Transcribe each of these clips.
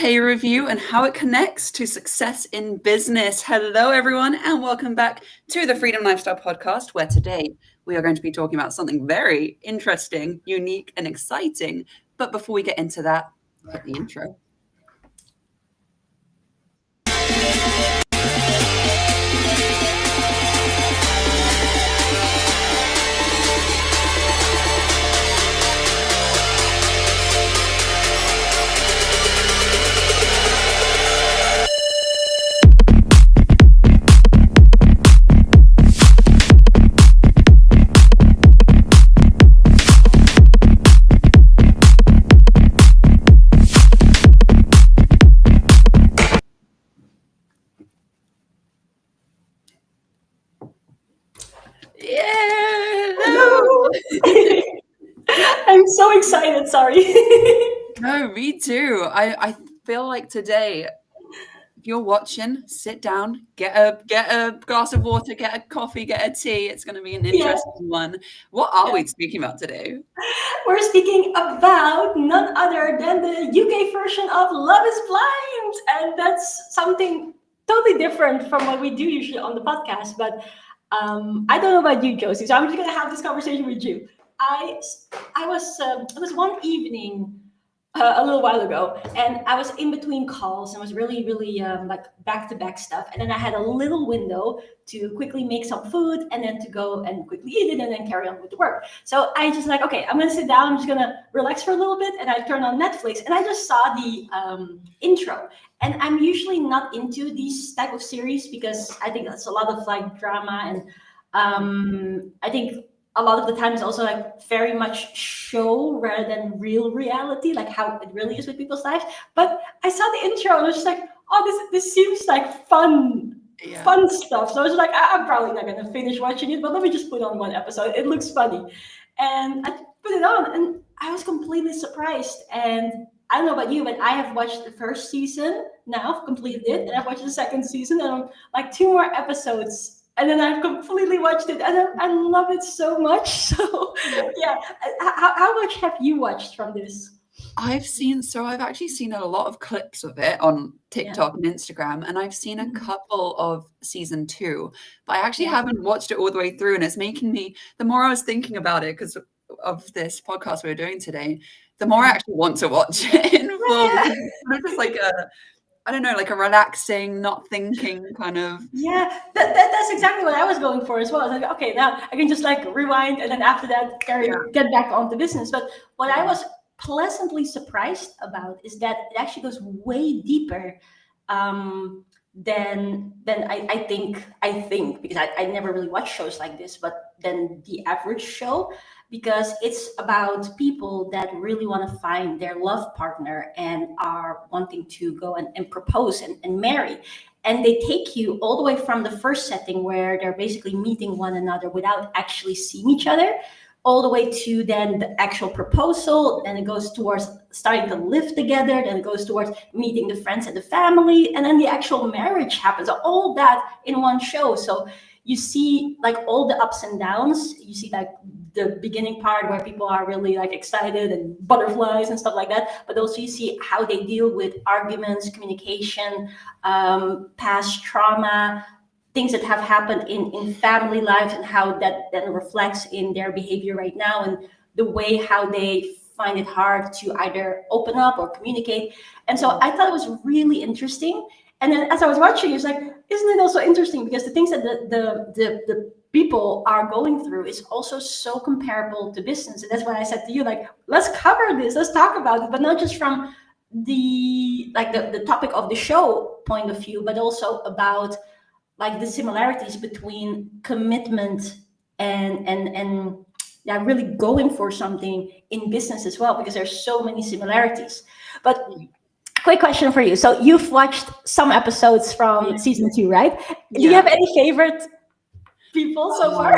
pay review and how it connects to success in business. Hello, everyone, and welcome back to the Freedom Lifestyle Podcast, where today we are going to be talking about something very interesting, unique, and exciting. But before we get into that, hit the intro. I'm so excited, sorry. No, me too. I feel like today, if you're watching, sit down, get a glass of water, get a coffee, get a tea. It's going to be an interesting one. What are we speaking about today? We're speaking about none other than the UK version of Love is Blind. And that's something totally different from what we do usually on the podcast. But I don't know about you, Josie, so I'm just going to have this conversation with you. It was one evening a little while ago, and I was in between calls and was really like back-to-back stuff, and then I had a little window to quickly make some food and then to go and quickly eat it and then carry on with the work. So I just like, okay, I'm gonna sit down, I'm just gonna relax for a little bit, and I turned on Netflix and I just saw the intro. And I'm usually not into these type of series because I think that's a lot of like drama, and I think a lot of the time it's also like very much show rather than real reality, like how it really is with people's lives. But I saw the intro and I was just like, oh, this seems like fun stuff. So I was like, I'm probably not gonna finish watching it, but let me just put on one episode. It looks funny. And I put it on and I was completely surprised. And I don't know about you, but I have watched the first season now, I've completed it, and I've watched the second season, and I'm like 2 more episodes. And then I've completely watched it, and I love it so much. So, yeah. How much have you watched from this? I've actually seen a lot of clips of it on TikTok and Instagram, and I've seen a couple of season 2, but I actually haven't watched it all the way through, and it's making me, the more I was thinking about it, because of this podcast we were doing today, the more I actually want to watch it in full. It's just like I don't know, like a relaxing, not thinking kind of. Yeah, that's exactly what I was going for as well. I was like, okay, now I can just like rewind, and then after that, get back on the business. But what I was pleasantly surprised about is that it actually goes way deeper than I think because I never really watch shows like this, but than the average show, because it's about people that really want to find their love partner and are wanting to go and propose and marry. And they take you all the way from the first setting where they're basically meeting one another without actually seeing each other, all the way to then the actual proposal. Then it goes towards starting to live together. Then it goes towards meeting the friends and the family. And then the actual marriage happens. All that in one show. So you see like all the ups and downs. You see like the beginning part where people are really like excited and butterflies and stuff like that. But also you see how they deal with arguments, communication, past trauma, things that have happened in family lives, and how that then reflects in their behavior right now, and the way how they find it hard to either open up or communicate. And so I thought it was really interesting. And then as I was watching, it was like, isn't it also interesting? Because the things that the people are going through is also so comparable to business. And that's why I said to you, like, let's cover this, let's talk about it, but not just from the topic of the show point of view, but also about like the similarities between commitment and really going for something in business as well, because there's so many similarities. But quick question for you. So you've watched some episodes from season 2, right? Do you have any favorite people so far?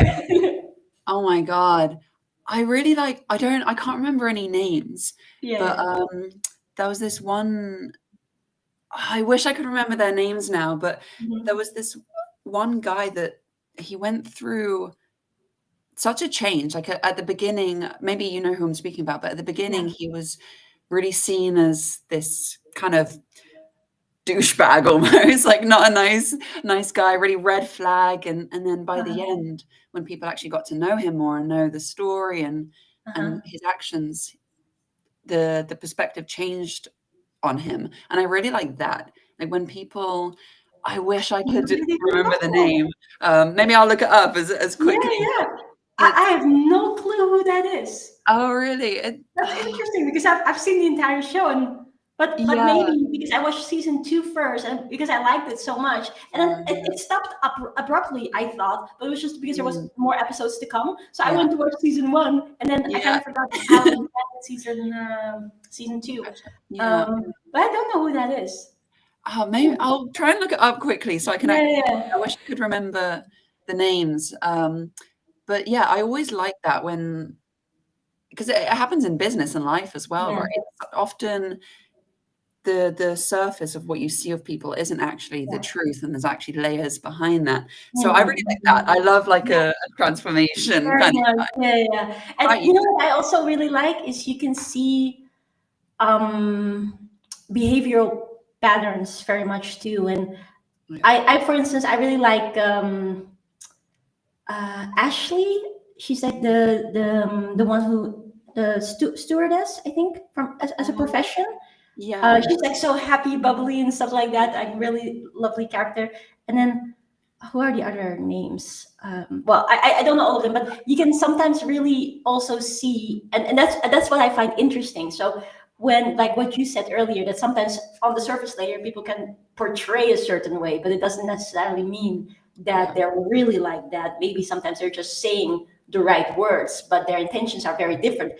Oh my God. I can't remember any names, but there was this one, I wish I could remember their names now, but there was this one guy that he went through such a change. Like at the beginning, maybe you know who I'm speaking about, but at the beginning he was really seen as this kind of douchebag almost, like not a nice guy, really red flag. And then by the Uh-huh. end, when people actually got to know him more and know the story and Uh-huh. his actions, the perspective changed on him. And I really like that. Like when people, I wish I You could really do remember the know. name. Maybe I'll look it up as Yeah, quickly. yeah. I It's have no clue who that is. oh really? That's interesting because I've seen the entire show, and but Yeah, maybe because I watched season two first and because I liked it so much, and then yeah, it stopped abruptly. I thought, but it was just because there was mm, more episodes to come. So I yeah, went to watch season one, and then I kind yeah. of forgot how it ended season two. Yeah. But I don't know who that is. Oh, maybe I'll try and look it up quickly so I can Yeah, actually. yeah, yeah. I wish I could remember the names. But yeah, I always like that when because it happens in business and life as well, Yeah, right? It's often the surface of what you see of people isn't actually the yeah. truth, and there's actually layers behind that. So I really like that. Mhm. I love like Yeah, a transformation very kind of. much. Yeah, yeah, yeah. What And about you? you know what I also really like is you can see um, behavioral patterns very much too. And Yeah. I for instance, I really like Ashley. She's like the one who the stewardess, I think, from as a Oh, profession. yeah. She's like so happy, bubbly, and stuff like that. Like really lovely character. And then who are the other names? Well, I don't know all of them, but you can sometimes really also see, and that's what I find interesting. So when like what you said earlier, that sometimes on the surface layer people can portray a certain way, but it doesn't necessarily mean that Yeah. they're really like that. Maybe sometimes they're just saying the right words, but their intentions are very different.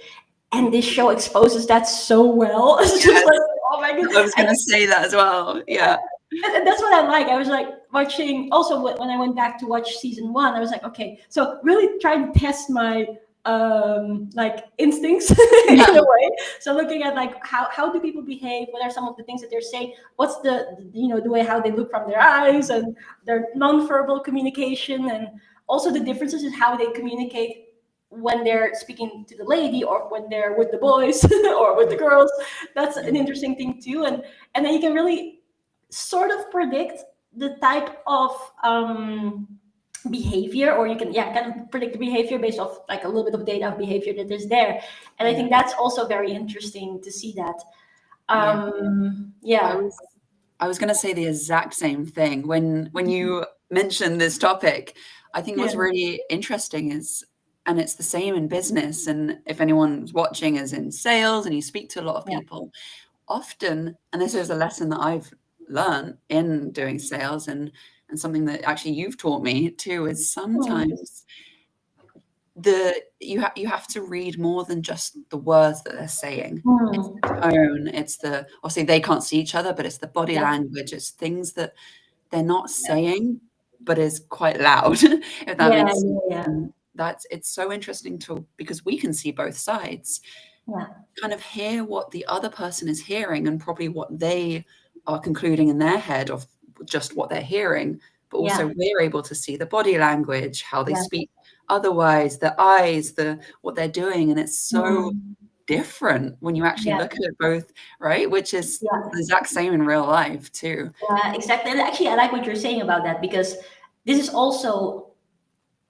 And this show exposes that so well. It's just like, Yes. oh my god! I was gonna say that as well. Yeah. Yeah. And that's what I like. I was like watching. Also, when I went back to watch season one, I was like, okay, so really trying to test my like instincts Yeah. in a way. So looking at like how do people behave? What are some of the things that they're saying? What's the way how they look from their eyes and their nonverbal communication, and also the differences in how they communicate when they're speaking to the lady or when they're with the boys or with the girls. That's an Yeah. interesting thing too. And then you can really sort of predict the type of behavior, or you can kind of predict the behavior based off like a little bit of data of behavior that is there. And I Yeah. think that's also very interesting to see that. Yeah. I Yeah, was I was gonna say the exact same thing. When you mentioned this topic, I think yeah, what's really interesting is and it's the same in business, and if anyone's watching is in sales and you speak to a lot of yeah. people, often, and this is a lesson that I've learned in doing sales and something that actually you've taught me too, is Mm, sometimes you have to read more than just the words that they're saying. It's mm, the tone, it's the obviously they can't see each other, but it's the body yeah, language, it's things that they're not yeah, saying, but is quite loud, if that yeah, makes sense. yeah, And that's it's so interesting to because we can see both sides, yeah, kind of hear what the other person is hearing and probably what they are concluding in their head of just what they're hearing, but yeah, also we're able to see the body language, how they yeah, speak otherwise, the eyes, the what they're doing, and it's so mm, different when you actually yeah, look at it both, right? Which is yeah. the exact same in real life too. Yeah, exactly. And actually, I like what you're saying about that because this is also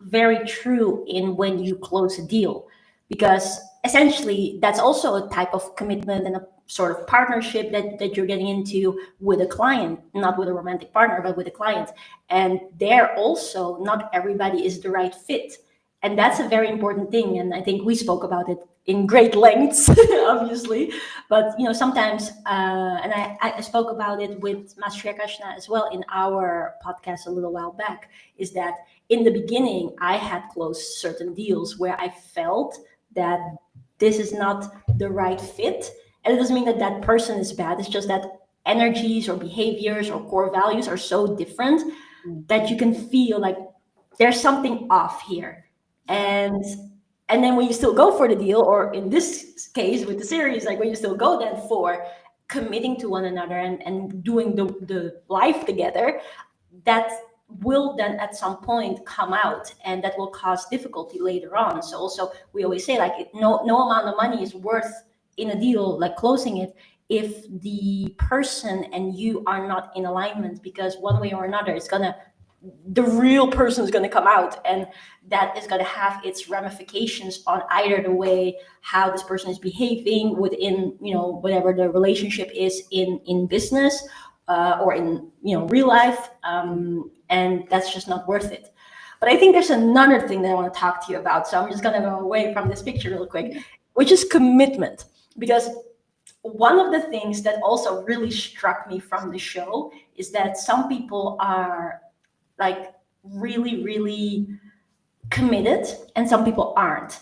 very true in when you close a deal, because essentially that's also a type of commitment and a sort of partnership that you're getting into with a client, not with a romantic partner, but with a client. And there also, not everybody is the right fit. And that's a very important thing. And I think we spoke about it in great lengths, obviously. But sometimes, and I spoke about it with Master Krishna as well in our podcast a little while back, is that in the beginning, I had closed certain deals where I felt that this is not the right fit. And it doesn't mean that that person is bad. It's just that energies or behaviors or core values are so different Mm. that you can feel like there's something off here. Yeah. And and then when you still go for the deal, or in this case with the series, like when you still go then for committing to one another and doing the life together, that will then at some point come out, and that will cause difficulty later on. So also we always say like no amount of money is worth in a deal like closing it if the person and you are not in alignment, because one way or another the real person is going to come out, and that is going to have its ramifications on either the way how this person is behaving within, whatever the relationship is in business, or in, real life. And that's just not worth it. But I think there's another thing that I want to talk to you about. So I'm just going to go away from this picture real quick, which is commitment. Because one of the things that also really struck me from the show is that some people are like really, really committed and some people aren't.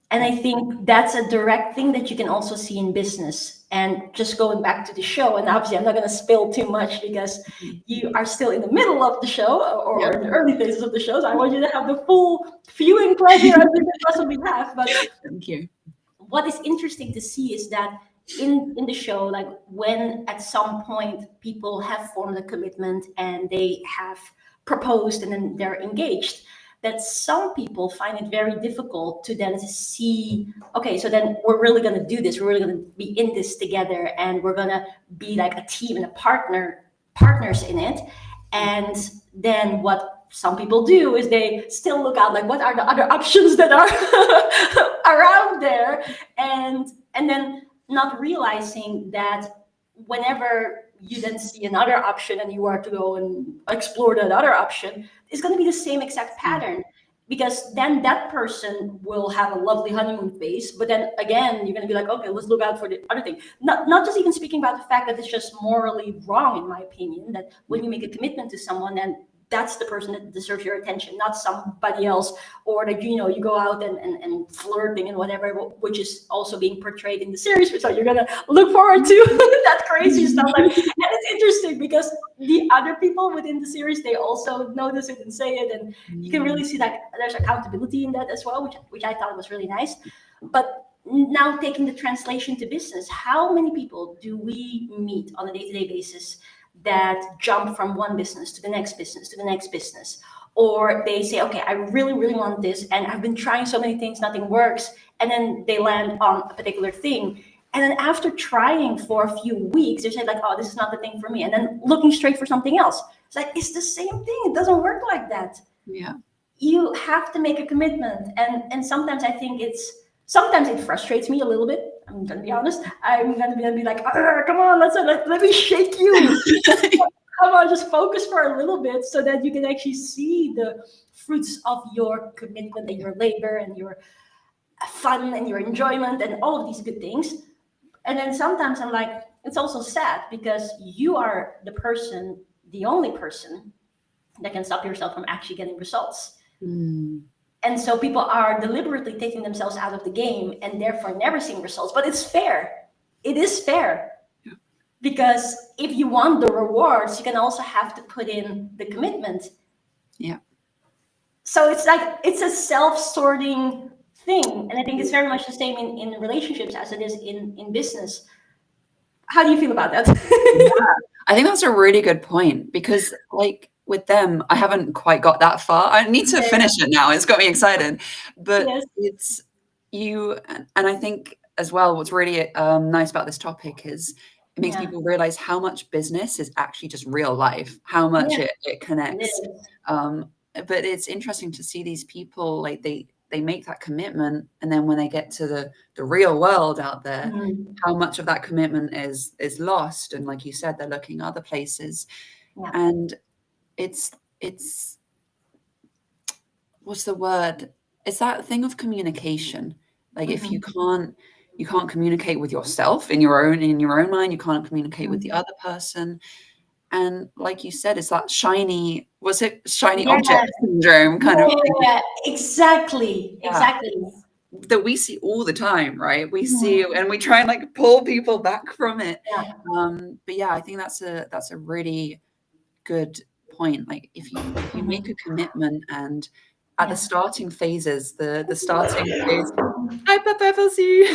And I think that's a direct thing that you can also see in business. And just going back to the show, and obviously I'm not going to spill too much because you are still in the middle of the show, or in the early phases of the show. So I want you to have the full viewing pleasure as you can possibly have. But thank you. What is interesting to see is that in the show, like when at some point people have formed a commitment and they have proposed and then they're engaged, that some people find it very difficult to then see, okay, so then we're really going to do this, we're really going to be in this together, and we're going to be like a team and partners in it. And then what some people do is they still look out, like, what are the other options that are around there, and then not realizing that whenever you then see another option and you are to go and explore that other option, it's going to be the same exact pattern. Because then that person will have a lovely honeymoon phase, but then again, you're going to be like, okay, let's look out for the other thing. Not just even speaking about the fact that it's just morally wrong, in my opinion, that when you make a commitment to someone, then that's the person that deserves your attention, not somebody else, or that, you go out and flirting and whatever, which is also being portrayed in the series. So you're going to look forward to that crazy stuff. And it's interesting because the other people within the series, they also notice it and say it. And you can really see that there's accountability in that as well, which I thought was really nice. But now taking the translation to business, how many people do we meet on a day-to-day basis that jump from one business to the next business to the next business? Or they say, okay, I really, really want this, and I've been trying so many things, nothing works. And then they land on a particular thing. And then after trying for a few weeks, they say like, oh, this is not the thing for me. And then looking straight for something else. It's like, it's the same thing. It doesn't work like that. Yeah. You have to make a commitment. And sometimes I think sometimes it frustrates me a little bit. I'm going to be honest. I'm going to be like, come on, let me shake you. Come on, just focus for a little bit so that you can actually see the fruits of your commitment and your labor and your fun and your enjoyment and all of these good things. And then sometimes I'm like, it's also sad because you are the only person that can stop yourself from actually getting results. And so people are deliberately taking themselves out of the game and therefore never seeing results. But it's fair. It is fair. Yeah. Because if you want the rewards, you can also have to put in the commitment. Yeah. So it's like, it's a self-sorting thing. And I think it's very much the same in relationships as it is in business. How do you feel about that? Yeah, I think that's a really good point because like with them, I haven't quite got that far. I need to finish it now. It's got me excited. But it's you, and I think as well, what's really nice about this topic is it makes people realize how much business is actually just real life, how much it connects. But it's interesting to see these people, like they make that commitment, and then when they get to the real world out there, how much of that commitment is lost. And like you said, they're looking other places. And it's what's the word? It's that thing of communication. Like if you can't communicate with yourself in your own mind, you can't communicate with the other person. And like you said, it's that shiny object syndrome kind of thing. Yeah, exactly. That we see all the time, right? We see, and we try and like pull people back from it. But yeah, I think that's a really good point. Like if you make a commitment, and at the starting phases, the starting phase. Hi, Papa, I'll see you.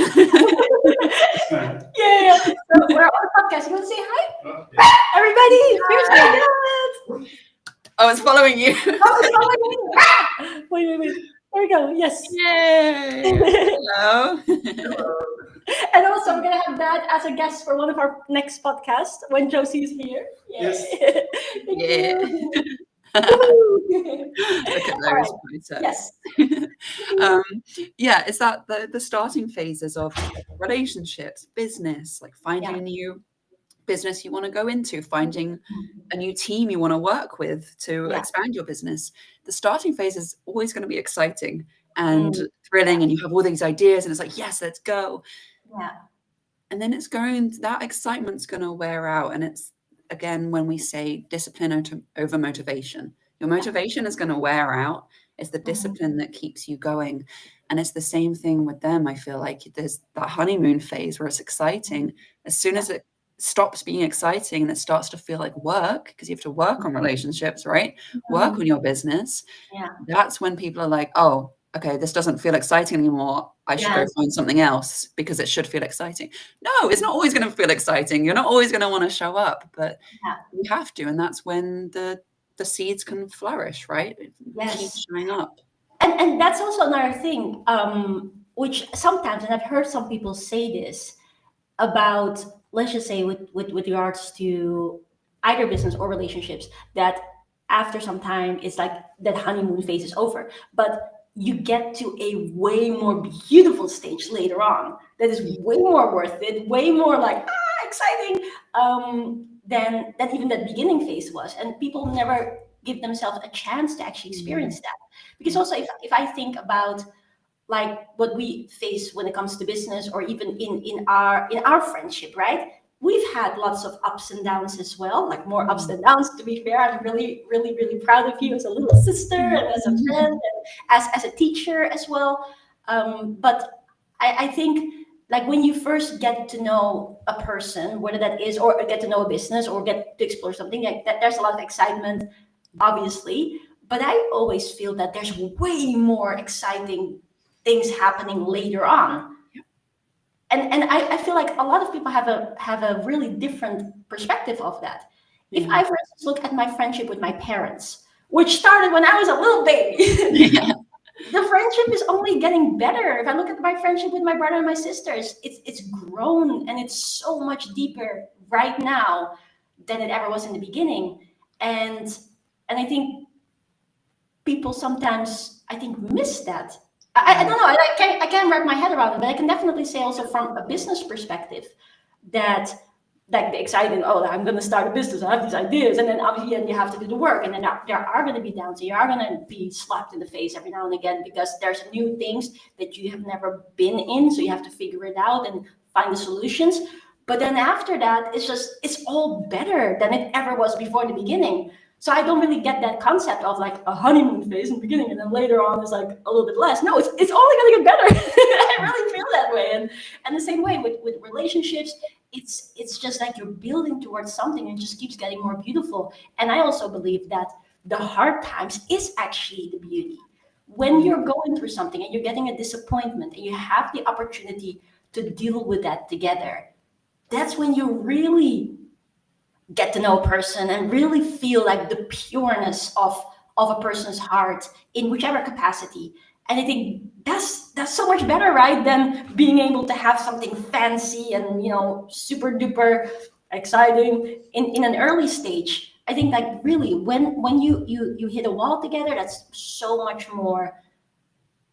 Yeah. So we're on the podcast. You want to say hi? Everybody, here's I was following you. Wait. There we go. Yes. Yay. Hello. And also, we're gonna have that as a guest for one of our next podcasts when Josie is here. Yes. Thank Yeah. you. Woohoo! Look at All those right. biceps. Yes. Yeah, it's that the starting phases of relationships, business, like finding Yeah. a new business you want to go into, finding a new team you want to work with to Yeah. expand your business. The starting phase is always going to be exciting and Mm, thrilling, and you have all these ideas, and it's like, yes, let's go. yeah. And then that excitement's going to wear out. And it's, again, when we say discipline over motivation, your motivation is going to wear out. It's the discipline that keeps you going. And it's the same thing with them. I feel like there's that honeymoon phase where it's exciting. As soon as it stops being exciting and it starts to feel like work, because you have to work on relationships, right? Work on your business. Yeah. That's when people are like, oh, okay, this doesn't feel exciting anymore. I should go find something else because it should feel exciting. No, it's not always going to feel exciting. You're not always going to want to show up, but you have to. And that's when the seeds can flourish, right? Keep Yes. showing up. And that's also another thing, which sometimes, and I've heard some people say this about, let's just say with regards to either business or relationships, that after some time it's like that honeymoon phase is over, but you get to a way more beautiful stage later on that is way more worth it, way more like exciting, than even that beginning phase was. And people never give themselves a chance to actually experience that. Because also, if I think about like what we face when it comes to business, or even in our friendship, right? We've had lots of ups and downs as well, like more ups than downs. To be fair, I'm really, really, really proud of you as a little sister and as a friend and as a teacher as well. But I think like when you first get to know a person, whether that is, or get to know a business, or get to explore something, like that, there's a lot of excitement, obviously. But I always feel that there's way more exciting things happening later on. And I feel like a lot of people have a really different perspective of that. If I, for instance, look at my friendship with my parents, which started when I was a little baby, the friendship is only getting better. If I look at my friendship with my brother and my sisters, it's grown, and it's so much deeper right now than it ever was in the beginning. And I think people sometimes, I think, miss that. I don't know. I can't wrap my head around it, but I can definitely say also from a business perspective that like the exciting, oh, I'm going to start a business, I have these ideas, and then obviously you have to do the work, and then there are going to be downs. So you are going to be slapped in the face every now and again because there's new things that you have never been in, so you have to figure it out and find the solutions. But then after that, it's all better than it ever was before in the beginning. So I don't really get that concept of like a honeymoon phase in the beginning and then later on is like a little bit less. No, it's only going to get better. I really feel that way. And the same way with relationships, it's just like you're building towards something and it just keeps getting more beautiful. And I also believe that the hard times is actually the beauty. When you're going through something and you're getting a disappointment and you have the opportunity to deal with that together, that's when you really get to know a person and really feel like the pureness of a person's heart in whichever capacity. And I think that's so much better, right, than being able to have something fancy and super duper exciting in an early stage. I think like really when you hit a wall together, that's so much more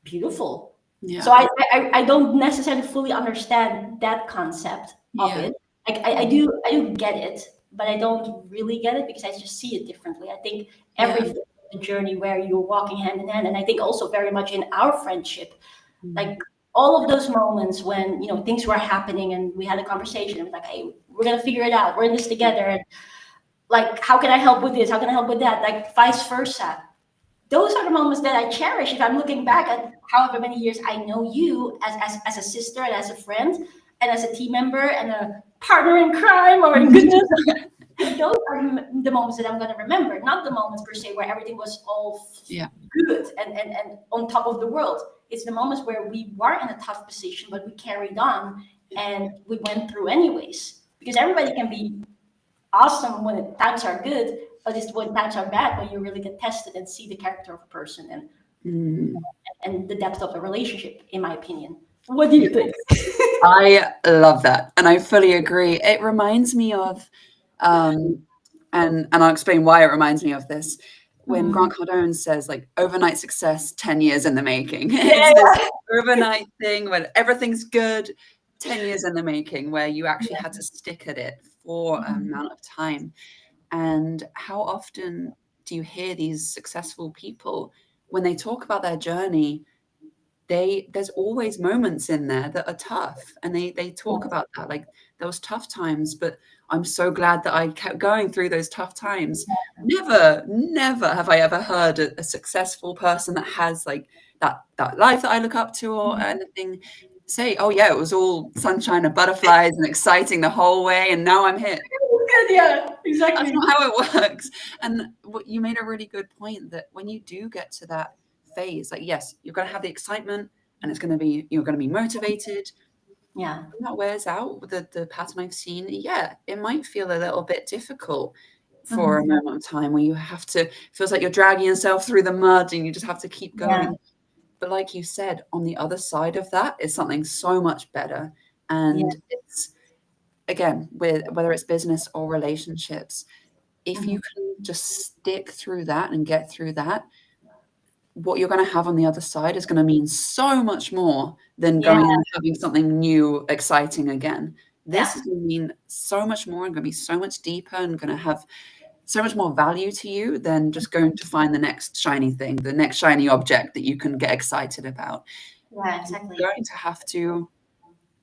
beautiful. Yeah. So I don't necessarily fully understand that concept of it. Like I do get it, but I don't really get it because I just see it differently. I think every journey where you're walking hand in hand, and I think also very much in our friendship, like all of those moments when things were happening and we had a conversation and we're like, hey, we're gonna figure it out. We're in this together, and like, how can I help with this? How can I help with that? Like vice versa. Those are the moments that I cherish. If I'm looking back at however many years I know you as a sister and as a friend and as a team member and a partner in crime or in goodness, those are the moments that I'm going to remember, not the moments per se where everything was all good and on top of the world. It's the moments where we were in a tough position, but we carried on and we went through anyways. Because everybody can be awesome when times are good, but it's when times are bad when you really get tested and see the character of a person and the depth of a relationship, in my opinion. What do you think? I love that, and I fully agree. It reminds me of, and I'll explain why it reminds me of this. When Mhm. Grant Cardone says, like, overnight success, 10 years in the making. Yeah, It's this yeah. overnight thing when everything's good, 10 years in the making, where you actually had to stick at it for an Mhm. amount of time. And how often do you hear these successful people when they talk about their journey? There's always moments in there that are tough, and they talk Yeah. about that, like, those tough times, but I'm so glad that I kept going through those tough times. Never have I ever heard a successful person that has, like, that life that I look up to or Mhm. anything say, "Oh, yeah, it was all sunshine and butterflies and exciting the whole way, and now I'm here." Good, yeah, That's exactly. not how it works. And what you made a really good point, that when you do get to that phase, like, yes, you're going to have the excitement, and you're going to be motivated. Yeah. When that wears out, with the pattern I've seen, yeah, it might feel a little bit difficult for a Mhm. moment of time where you have to, feels like you're dragging yourself through the mud and you just have to keep Yeah. going. But like you said, on the other side of that is something so much better. Yeah. And it's, again, with whether it's business or relationships, if Mhm. you can just stick through that and get through that, what you're going to have on the other side is going to mean so much more than Yeah. going and having something new, exciting again. This Yeah. is going to mean so much more and going to be so much deeper and going to have so much more value to you than just going to find the next shiny thing, the next shiny object that you can get excited about. Yeah, You're exactly. going to have to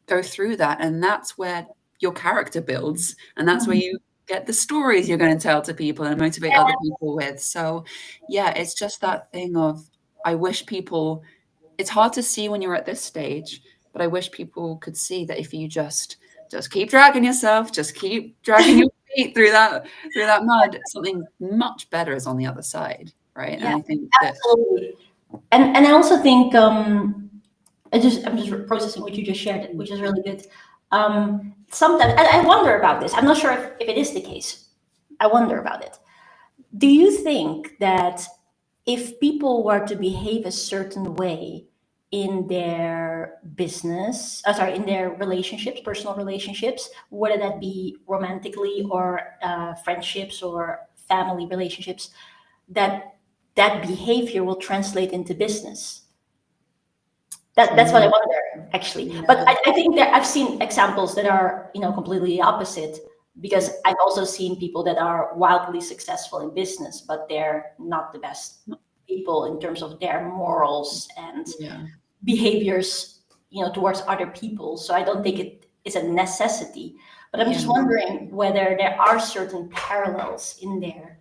go through that, and that's where your character builds, and that's where Mhm. you get the stories you're going to tell to people and motivate other people with. So yeah, it's just that thing of, I wish people, it's hard to see when you're at this stage, but I wish people could see that if you just keep dragging yourself, just keep dragging your feet through that mud, something much better is on the other side, right? And Yeah, I think that, absolutely. And I also think I'm just processing what you just shared, which is really good. Sometimes and I wonder about this. I'm not sure if it is the case. I wonder about it. Do you think that if people were to behave a certain way in their business, sorry, in their relationships, personal relationships, whether that be romantically or friendships or family relationships, that that behavior will translate into business? That's what I mm, wonder, actually. But yeah, I think that I've seen examples that are, completely opposite, yeah, because I've also seen people that are wildly successful in business, but they're not the best people in terms of their morals and yeah, behaviors, towards other people. So I don't think it is a necessity. But I'm just yeah, wondering whether there are certain parallels in there.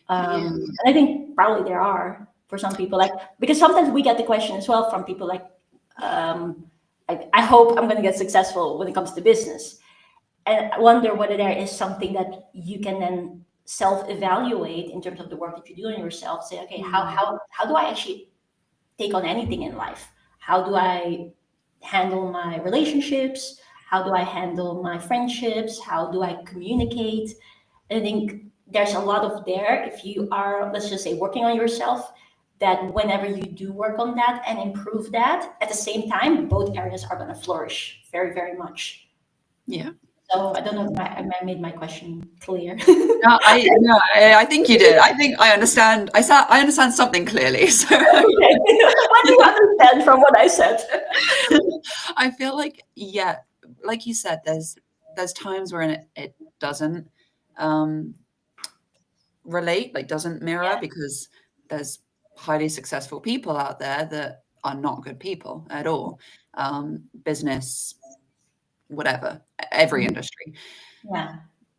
yeah, And I think probably there are for some people, like, because sometimes we get the question as well from people like, um, I hope I'm going to get successful when it comes to business. And I wonder whether there is something that you can then self-evaluate in terms of the work that you do on yourself. Say, okay, mm, how do I actually take on anything in life? How do I handle my relationships? How do I handle my friendships? How do I communicate? I think there's a lot of there if you are, let's just say, working on yourself, that whenever you do work on that and improve that, at the same time, both areas are going to flourish very, very much. yeah. So I don't know if I made my question clear. No, I think you did. I think I understand. I understand something clearly. So Okay. What do you understand from what I said? I feel like, yeah, like you said, there's times where it doesn't um, relate, like doesn't mirror, Yeah. because there's highly successful people out there that are not good people at all. Business, whatever, every industry. Yeah.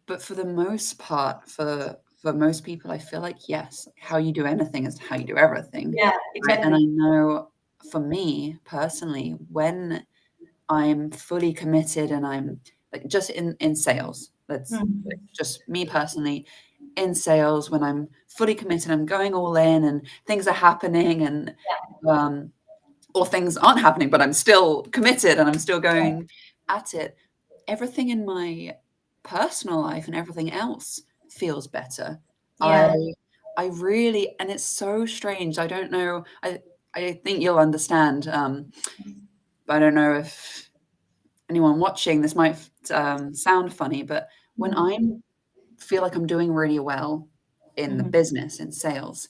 But for the most part, for most people, I feel like, yes, how you do anything is how you do everything, Yeah, right? And I exactly. know, for me personally, when I'm fully committed and I'm, like, just in sales, let's, like, Mm. just me personally, in sales, when I'm fully committed, I'm going all in and things are happening, and um or things aren't happening, but I'm still committed and I'm still going at it. Everything in my personal life and everything else feels better. I Yeah. I really, and it's so strange. I don't know. I think you'll understand. But I don't know if anyone watching, this might sound funny, but when Mhm. I feel like I'm doing really well in the Mhm. business, in sales,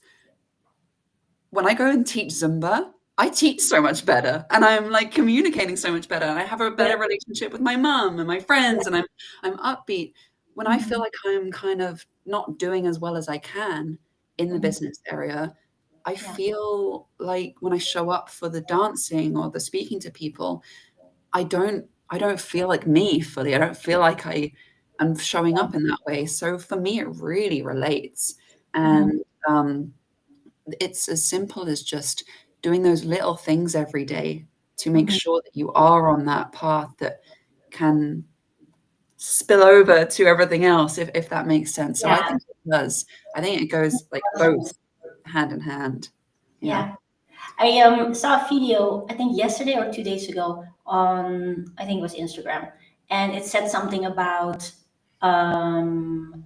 when I go and teach Zumba, I teach so much better and I'm like communicating so much better and I have a Yeah. better relationship with my mum and my friends Yeah. and I'm upbeat. When I feel Mhm. like I'm kind of not doing as well as I can in the Mhm. business area, I Yeah. feel like when I show up for the dancing or the speaking to people, I don't feel like me fully. I don't feel like I am showing up in that way. So for me, it really relates. Mhm. And it's as simple as just doing those little things every day to make Mhm. sure that you are on that path that can spill over to everything else, if that makes sense. So I Yeah. think it does. I think it goes like both hand in hand. Yeah. Yeah. I saw a video, I think yesterday or 2 days ago, on I think it was Instagram, and it said something um,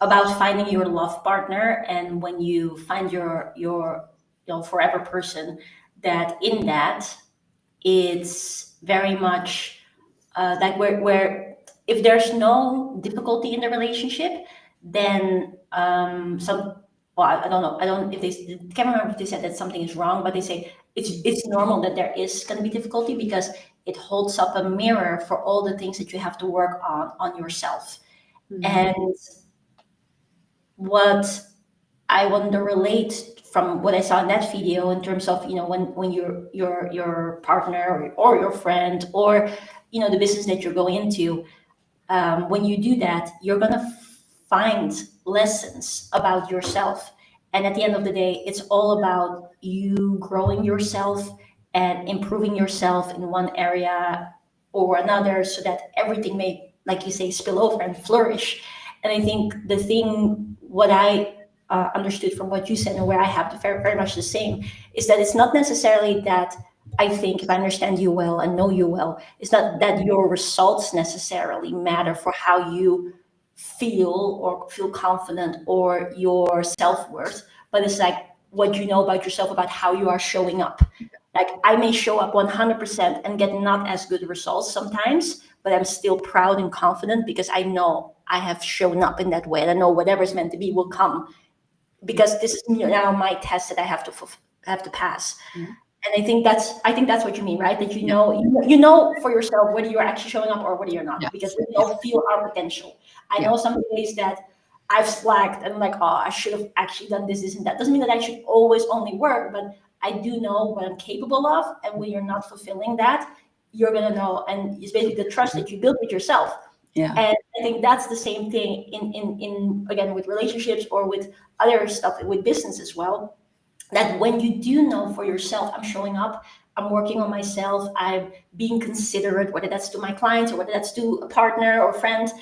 about finding your love partner, and when you find your forever person, that in that it's very much like where if there's no difficulty in the relationship, then some well I don't know, I don't if they can't remember if they said that something is wrong, but they say it's normal that there is going to be difficulty because it holds up a mirror for all the things that you have to work on yourself. Mm. And what I want to relate from what I saw in that video in terms of when your partner or your friend or the business that you're going into, when you do that, you're going to find lessons about yourself. And at the end of the day, it's all about you growing yourself and improving yourself in one area or another so that everything may, like you say, spill over and flourish. And I think the thing, what I understood from what you said and where I have the very, very much the same, is that it's not necessarily that I think if I understand you well and know you well, it's not that your results necessarily matter for how you feel or feel confident or your self-worth, but it's like what you know about yourself, about how you are showing up. Like I may show up 100% and get not as good results sometimes, but I'm still proud and confident because I know I have shown up in that way and I know whatever's meant to be will come because this is now my test that I have to have to pass. Yeah. And I think that's what you mean, right? That Yeah. you know for yourself whether you're actually showing up or whether you're not, because Yes. we Yeah. all feel our potential. I Yeah. know some days that I've slacked and I'm like, oh, I should have actually done this, and that. Doesn't mean that I should always only work, but I do know what I'm capable of. And when you're not fulfilling that, you're gonna know. And it's basically the trust that you build with yourself. Yeah. And I think that's the same thing in again with relationships or with other stuff with business as well, that when you do know for yourself, I'm showing up, I'm working on myself, I'm being considerate, whether that's to my clients or whether that's to a partner or friend,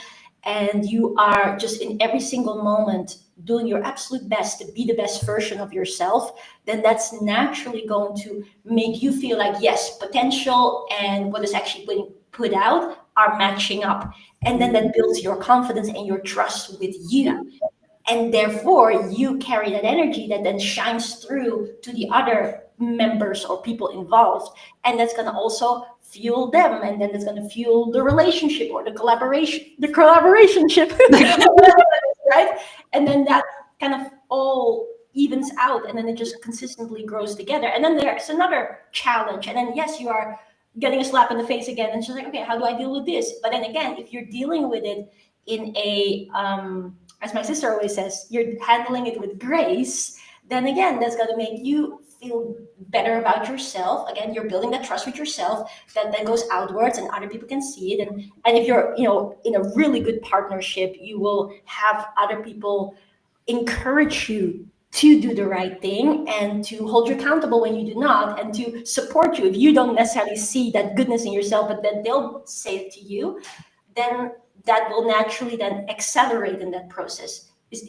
and you are just in every single moment doing your absolute best to be the best version of yourself, then that's naturally going to make you feel like, yes, potential and what is actually being put out are matching up. And then Mm. that builds your confidence and your trust with Yeah. you, and therefore you carry that energy that then shines through to the other members or people involved, and that's going to also fuel them, and then it's going to fuel the relationship or the collaborationship right? And then that kind of all evens out, and then it just consistently grows together, and then there's another challenge, and then yes, you are getting a slap in the face again, and she's like, okay, how do I deal with this? But then again, if you're dealing with it in a as my sister always says, you're handling it with grace, then again, that's going to make you feel better about yourself. Again, you're building that trust with yourself that then goes outwards and other people can see it. And if you're, in a really good partnership, you will have other people encourage you to do the right thing and to hold you accountable when you do not, and to support you if you don't necessarily see that goodness in yourself, but then they'll say it to you, then that will naturally then accelerate in that process. Is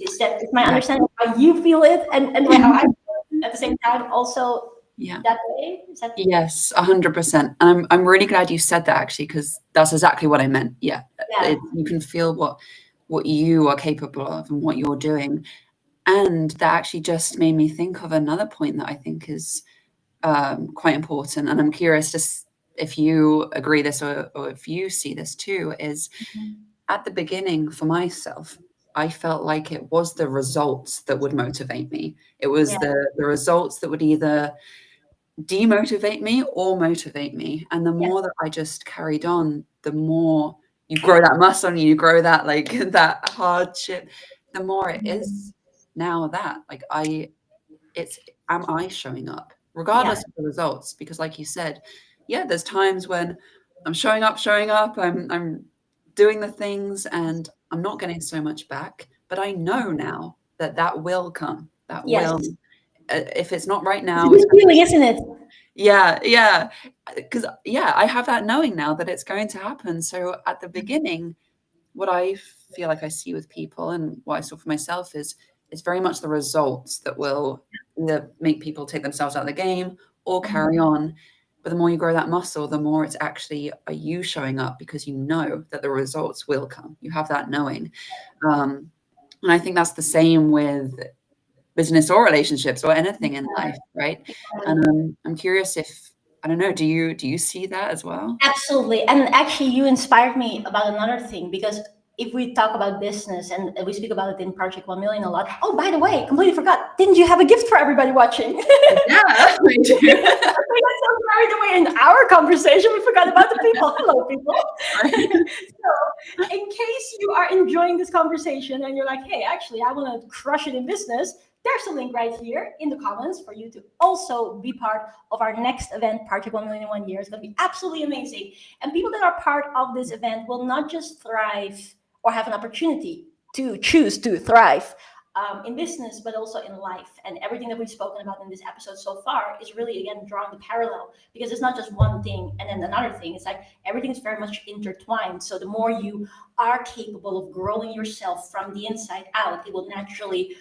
my Right. understanding how you feel it, and how I feel it at the same time also Yeah. that way? Is that Yes, 100%. And I'm really glad you said that actually, because that's exactly what I meant. Yeah. yeah. You can feel what you are capable of and what you're doing. And that actually just made me think of another point that I think is quite important. And I'm curious if you agree this or if you see this too, is at the beginning for myself, I felt like it was the results that would motivate me. It was Yeah. the results that would either demotivate me or motivate me. And the Yeah. more that I just carried on, the more you grow that muscle and you grow that like that hardship, the more it is now that like it's am I showing up Yeah. regardless of the results? Because like you said, yeah, there's times when I'm showing up, I'm doing the things and I'm not getting so much back, but I know now that that will come. That Yes. will if it's not right It's a now, it's good going to feeling, isn't it? yeah, yeah. Because yeah, I have that knowing now that it's going to happen. So at the beginning, what I feel like I see with people and what I saw for myself is it's very much the results that will either make people take themselves out of the game or carry on. But the more you grow that muscle, the more it's actually are you showing up because you know that the results will come. You have that knowing. And I think that's the same with business or relationships or anything in life, right? And I'm curious if I don't know, do you see that as well? Absolutely. And actually, you inspired me about another thing because if we talk about business and we speak about it in Project 1 Million a lot. Oh, by the way, completely forgot. Didn't you have a gift for everybody watching? Yeah, I do. We got so carried away in our conversation, we forgot about the people. Hello, people. So, in case you are enjoying this conversation and you're like, hey, actually, I want to crush it in business, there's a link right here in the comments for you to also be part of our next event, Project 1 Million in 1 year. It's going to be absolutely amazing. And people that are part of this event will not just thrive or have an opportunity to choose to thrive in business, but also in life. And everything that we've spoken about in this episode so far is really, again, drawing the parallel because it's not just one thing and then another thing. It's like everything is very much intertwined. So the more you are capable of growing yourself from the inside out, it will naturally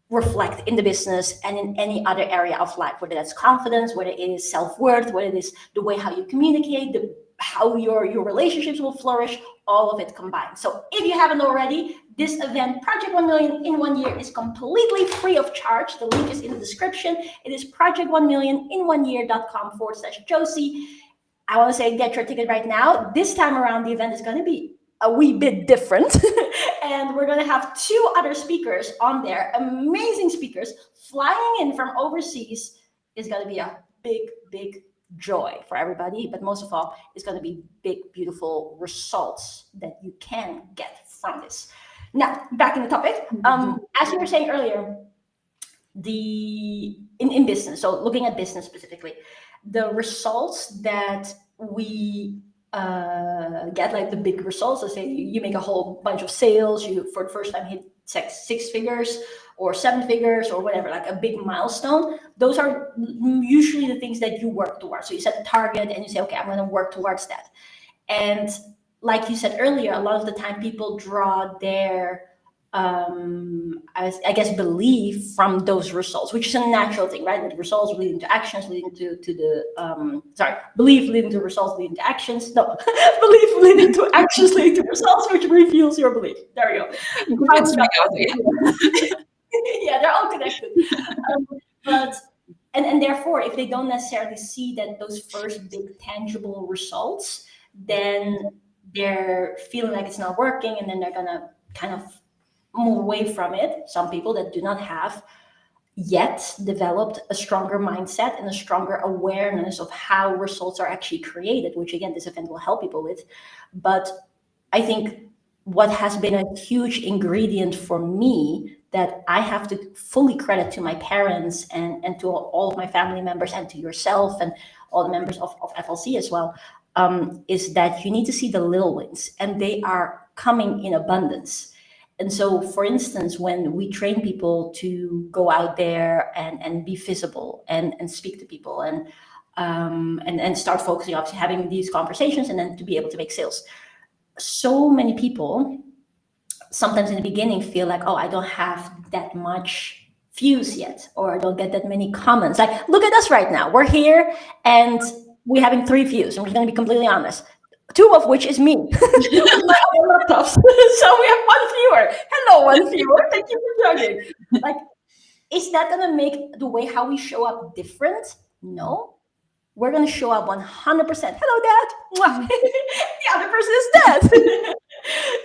reflect in the business and in any other area of life, whether that's confidence, whether it is self-worth, whether it is the way how you communicate, how your relationships will flourish, all of it combined. So if you haven't already, this event, Project 1 Million in 1 year, is completely free of charge. The link is in the description. It is project1millionin1year.com/Josie. I want to say get your ticket right now. This time around, the event is going to be a wee bit different. And we're going to have 2 other speakers on there, amazing speakers flying in from overseas. Is going to be a big, big joy for everybody. But most of all, it's going to be big, beautiful results that you can get from this. Now, back in the topic. As you were saying earlier, in business, so looking at business specifically, the results that we get, like the big results, let's say you make a whole bunch of sales, you for the first time hit six figures or 7 figures or whatever, like a big milestone. Those are usually the things that you work towards. So you set a target and you say, okay, I'm going to work towards that. And like you said earlier, a lot of the time people draw their I guess belief from those results, which is a natural thing, right? The results leading to actions, leading to the belief leading to results, leading to actions. No, belief leading to actions, leading to results, which reveals your belief. There we go. Yeah, they're all connected. But and therefore, if they don't necessarily see that those first big tangible results, then they're feeling like it's not working, and then they're gonna kind of move away from it. Some people that do not have yet developed a stronger mindset and a stronger awareness of how results are actually created, which again, this event will help people with. But I think what has been a huge ingredient for me that I have to fully credit to my parents and to all of my family members and to yourself and all the members of FLC as well, is that you need to see the little wins, and they are coming in abundance. And so, for instance, when we train people to go out there and be visible and speak to people and start focusing on having these conversations and then to be able to make sales, so many people sometimes in the beginning feel like, oh, I don't have that much views yet, or I don't get that many comments. Like, look at us right now. We're here and we're having 3 views. I'm just going to be completely honest. 2 of which is me with my other laptops. So we have 1 viewer. Hello, 1 viewer. Thank you for joining. Like, is that going to make the way how we show up different? No. we're going to show up 100%. Hello, Dad. Mwah. The other person is dead.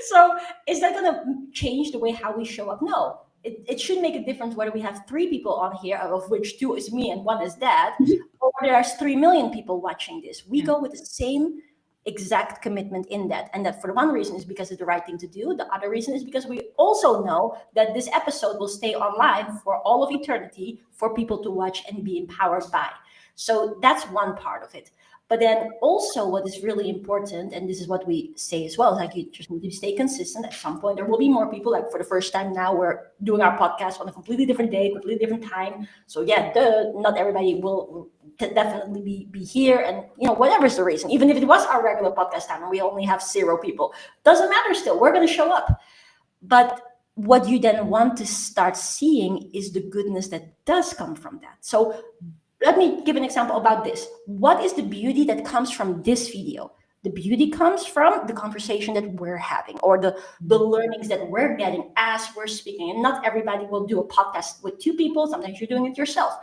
So is that going to change the way how we show up? No. It should make a difference whether we have 3 people on here, of which 2 is me and 1 is Dad, or there's 3 million people watching this. We go with the same exact commitment in that. And that for the one reason is because it's the right thing to do. The other reason is because we also know that this episode will stay online for all of eternity for people to watch and be empowered by. So that's one part of it. But then also what is really important, and this is what we say as well, is like you just need to stay consistent. At some point, there will be more people. Like for the first time now, we're doing our podcast on a completely different day, completely different time. So yeah, not everybody will definitely be here. And whatever's the reason, even if it was our regular podcast time and we only have 0 people, doesn't matter still. We're going to show up. But what you then want to start seeing is the goodness that does come from that. So let me give an example about this. What is the beauty that comes from this video? The beauty comes from the conversation that we're having, or the learnings that we're getting as we're speaking. And not everybody will do a podcast with 2 people. Sometimes you're doing it yourself.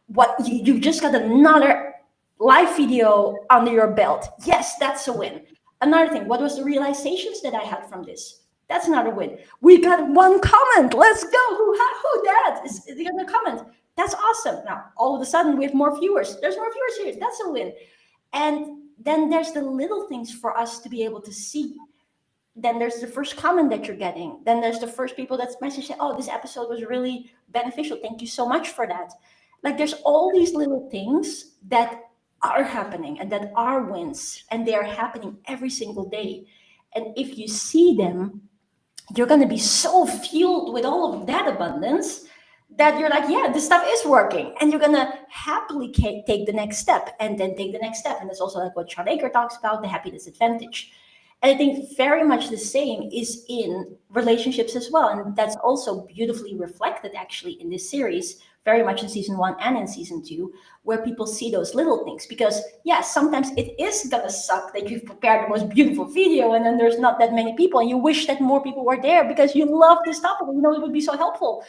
What you just got another live video under your belt. Yes, that's a win. Another thing, what was the realizations that I had from this? That's another win. We got 1 comment. Let's go. Who that is going to comment? That's awesome. Now, all of a sudden, we have more viewers. There's more viewers here. That's a win. And then there's the little things for us to be able to see. Then there's the first comment that you're getting. Then there's the first people that's messaging, oh, this episode was really beneficial. Thank you so much for that. Like there's all these little things that are happening and that are wins. And they are happening every single day. And if you see them, you're going to be so fueled with all of that abundance that you're like, yeah, this stuff is working. And you're going to happily take the next step and then take the next step. And that's also like what Sean Aker talks about, the happiness advantage. And I think very much the same is in relationships as well. And that's also beautifully reflected actually in this series, very much in season 1 and in season 2, where people see those little things. Because yeah, sometimes it is gonna suck that you've prepared the most beautiful video and then there's not that many people and you wish that more people were there because you love this topic, it would be so helpful.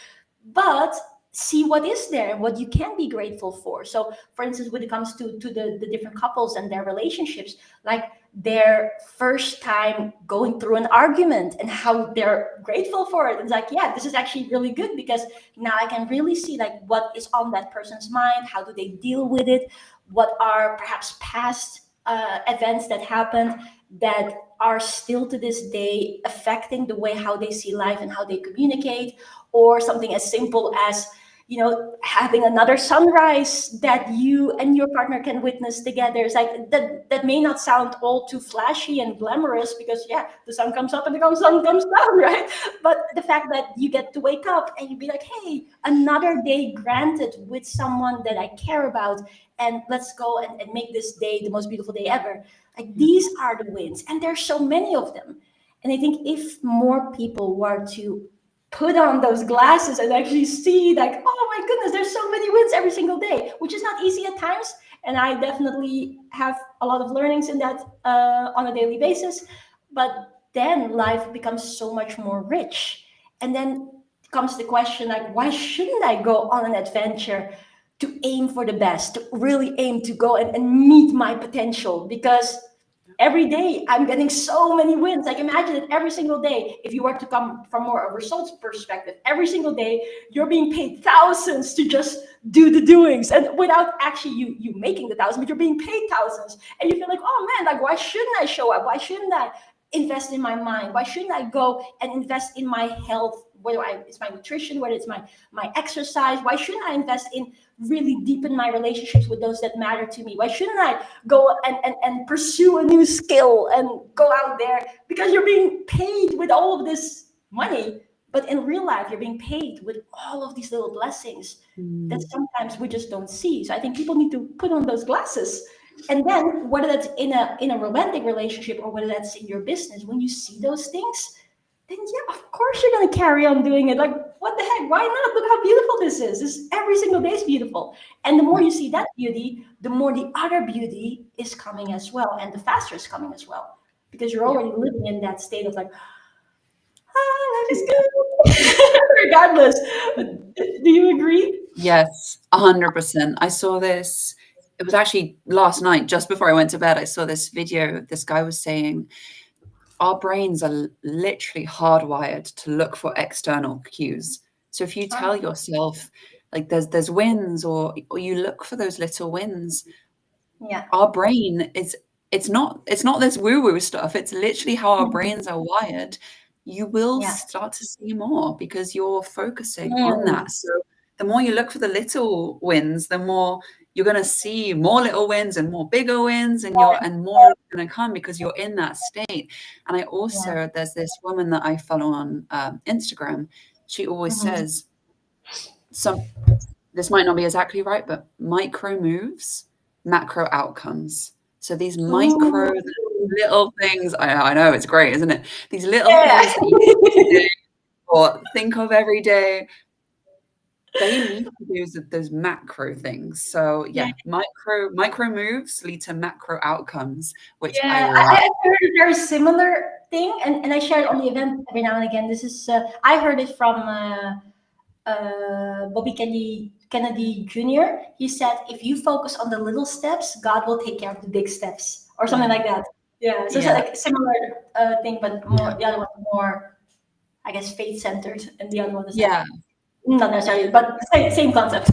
But see what is there and what you can be grateful for. So for instance, when it comes to the different couples and their relationships, like their first time going through an argument and how they're grateful for it. It's like, yeah, this is actually really good because now I can really see like what is on that person's mind, how do they deal with it, what are perhaps past events that happened that are still to this day affecting the way how they see life and how they communicate, or something as simple as having another sunrise that you and your partner can witness together. It's like that may not sound all too flashy and glamorous because yeah, the sun comes up and the sun comes down, right? But the fact that you get to wake up and you be like, hey, another day granted with someone that I care about, and let's go and make this day the most beautiful day ever. Like these are the wins, and there's so many of them. And I think if more people were to put on those glasses and actually see like, oh my goodness, there's so many wins every single day, which is not easy at times. And I definitely have a lot of learnings in that on a daily basis. But then life becomes so much more rich. And then comes the question like, why shouldn't I go on an adventure to aim for the best, to really aim to go and meet my potential? Because every day I'm getting so many wins. Like imagine it every single day. If you were to come from more a results perspective, every single day you're being paid thousands to just do the doings, and without actually you making the thousands, but you're being paid thousands, and you feel like, oh man, like why shouldn't I show up? Why shouldn't I invest in my mind? Why shouldn't I go and invest in my health? Whether it's my nutrition, whether it's my exercise, why shouldn't I invest in really deepen my relationships with those that matter to me? Why shouldn't I go and pursue a new skill and go out there? Because you're being paid with all of this money, but in real life, you're being paid with all of these little blessings that sometimes we just don't see. So I think people need to put on those glasses. And then whether that's in a romantic relationship or whether that's in your business, when you see those things, then yeah, of course you're going to carry on doing it. Like, what the heck? Why not? Look how beautiful this is. Every single day is beautiful. And the more you see that beauty, the more the other beauty is coming as well. And the faster it's coming as well. Because you're already living in that state of like, life is good. Regardless. Do you agree? Yes, 100%. I saw this it was actually last night, just before I went to bed, I saw this video. This guy was saying our brains are literally hardwired to look for external cues. So if you tell yourself like there's wins, or you look for those little wins, Yeah. our brain is it's not this woo-woo stuff. It's literally how our brains are wired. You will Yeah. start to see more because you're focusing on Mm. that. So the more you look for the little wins, the more you're going to see more little wins and more bigger wins, and more going to come because you're in that state. And I Yeah. also, there's this woman that I follow on Instagram. She always Mhm. says this might not be exactly right, but micro moves, macro outcomes. So these micro Ooh. little things, I know it's great, isn't it? These little Yeah. things that you do or think of every day, they lead to those macro things. So Yeah. yeah, micro moves lead to macro outcomes, which I Yeah, love. I heard a very similar thing, and I share it on the event every now and again. This is I heard it from Bobby Kennedy Jr. He said, "If you focus on the little steps, God will take care of the big steps," or something Yeah, like that. Yeah, so it's yeah, like a similar thing, but more yeah, the other one more, I guess, faith centered, and the other one is like yeah. not necessarily, but same concept.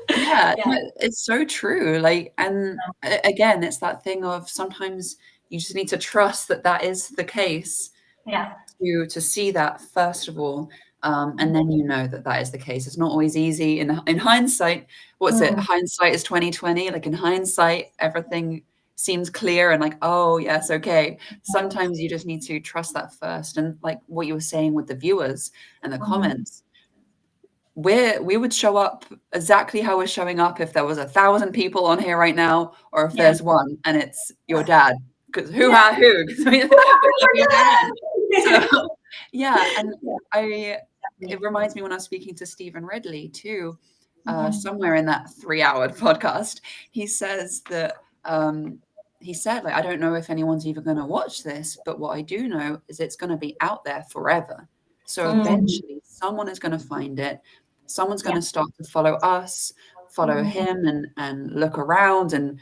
Yeah, Yeah. no, it's so true. Like, and again, it's that thing of sometimes you just need to trust that that is the case Yeah. to see that first of all, and then you know that that is the case. It's not always easy in hindsight. What's it? Mm. Hindsight is 2020. Like in hindsight, everything seems clear and like, oh yes, okay. Sometimes you just need to trust that first. And like what you were saying with the viewers and the Mhm. comments, we would show up exactly how we're showing up if there was 1,000 people on here right now, or if Yeah. there's one and it's your dad. Because who Yeah. had who? 'Cause we love your dad. So yeah, and I it Exactly. reminds me when I was speaking to Stephen Ridley too, Mhm. somewhere in that 3-hour podcast, he says that he said, like, I don't know if anyone's even going to watch this, but what I do know is it's going to be out there forever. So Mm. eventually someone is going to find it. Someone's going Yeah. to start to follow us, follow Mhm. him, and look around and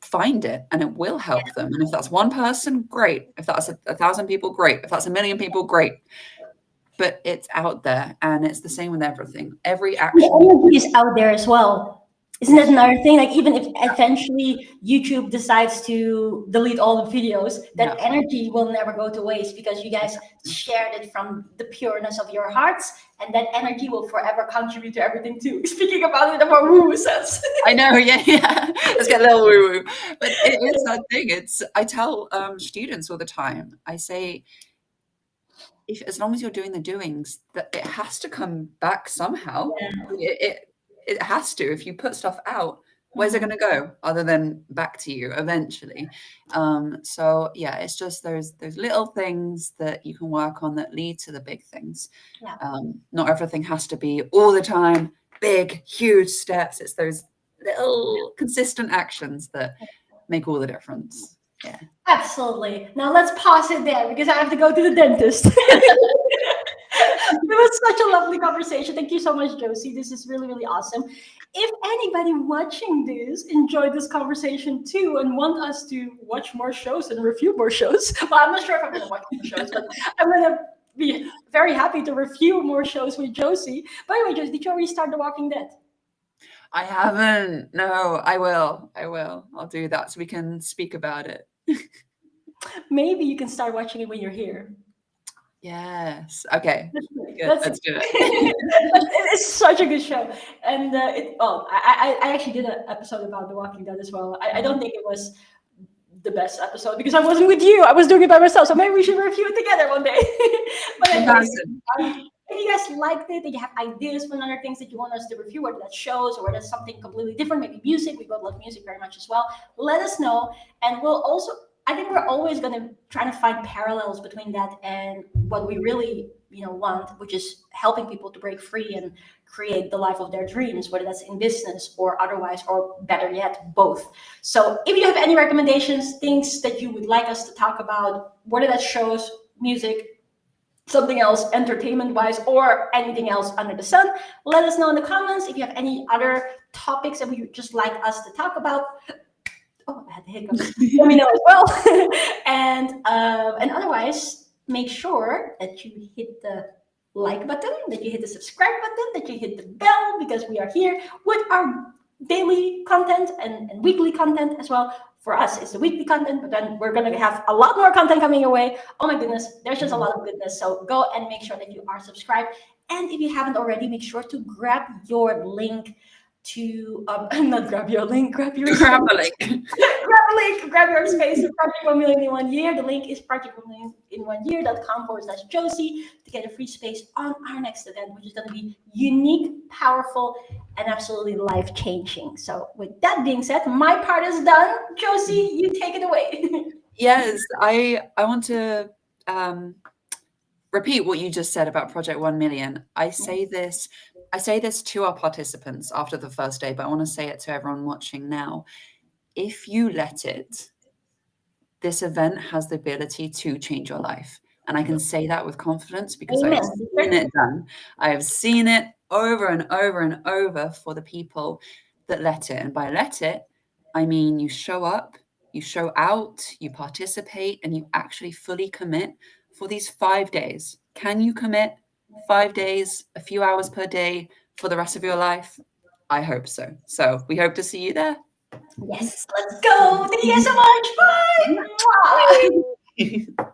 find it, and it will help them. And if that's one person, great. If that's 1,000 people, great. If that's 1,000,000 people, great. But it's out there, and it's the same with everything. Every The action you energy do, is out there as well. Isn't yeah, that another thing? Like even if eventually YouTube decides to delete all the videos, that yeah, energy will never go to waste because you guys exactly. shared it from the pureness of your hearts, and that energy will forever contribute to everything too. Speaking about it in a more woo sense. I know, yeah, yeah. Let's get a little woo woo, but it is that thing. It's I tell students all the time. I say, if as long as you're doing the doings, that it has to come back somehow. Yeah. It has to. If you put stuff out, where's it Mhm. going to go other than back to you eventually? So yeah, it's just those little things that you can work on that lead to the big things. Yeah. Not everything has to be all the time big, huge steps. It's those little consistent actions that make all the difference. Yeah. Absolutely. Now let's pause it there because I have to go to the dentist. It was such a lovely conversation. Thank you so much, Josie. This is really, really awesome. If anybody watching this enjoyed this conversation too and want us to watch more shows and review more shows, well, I'm not sure if I'm going to watch more shows, but I'm going to be very happy to review more shows with Josie. By the way, Josie, did you already start The Walking Dead? I haven't. No, I will. I will. I'll do that so we can speak about it. Maybe you can start watching it when you're here. Yes. Okay. Let's do it. Good. Let's see. Let's do it. It's such a good show, and I actually did an episode about The Walking Dead as well. I don't think it was the best episode because I wasn't with you. I was doing it by myself. So maybe we should review it together one day. But anyways, Comparison. if you guys liked it and you have ideas for other things that you want us to review, whether that's shows or whether that's something completely different, maybe music, we both love music very much as well, let us know. And we'll also, I think we're always going to try to find parallels between that and what we really, want, which is helping people to break free and create the life of their dreams, whether that's in business or otherwise, or better yet, both. So if you have any recommendations, things that you would like us to talk about, whether that shows, music, something else entertainment wise or anything else under the sun, let us know in the comments. If you have any other topics that you just like us to talk about, oh, I had the hiccups, let me know as well. And otherwise, make sure that you hit the like button, that you hit the subscribe button, that you hit the bell, because we are here with our daily content and weekly content as well. For us, it's the weekly content, but then we're going to have a lot more content coming your way. Oh my goodness, there's just a lot of goodness. So go and make sure that you are subscribed. And if you haven't already, make sure to grab your link to not grab your link, grab your Grab a link. grab a link, grab your space to Project 1 Million in 1 Year. The link is project1millionin1year.com/Josie to get a free space on our next event, which is going to be unique, powerful, and absolutely life-changing. So with that being said, my part is done. Josie, you take it away. Yes, I want to repeat what you just said about Project 1 Million. I say this to our participants after the first day, but I want to say it to everyone watching now. If you let it, this event has the ability to change your life. And I can say that with confidence because I've seen it done. I have seen it over and over and over for the people that let it. And by let it, I mean you show up, you show out, you participate, and you actually fully commit for these 5 days. Can you commit 5 days, a few hours per day for the rest of your life? I hope so. So we hope to see you there. Yes, let's go. Thank you so much. Bye.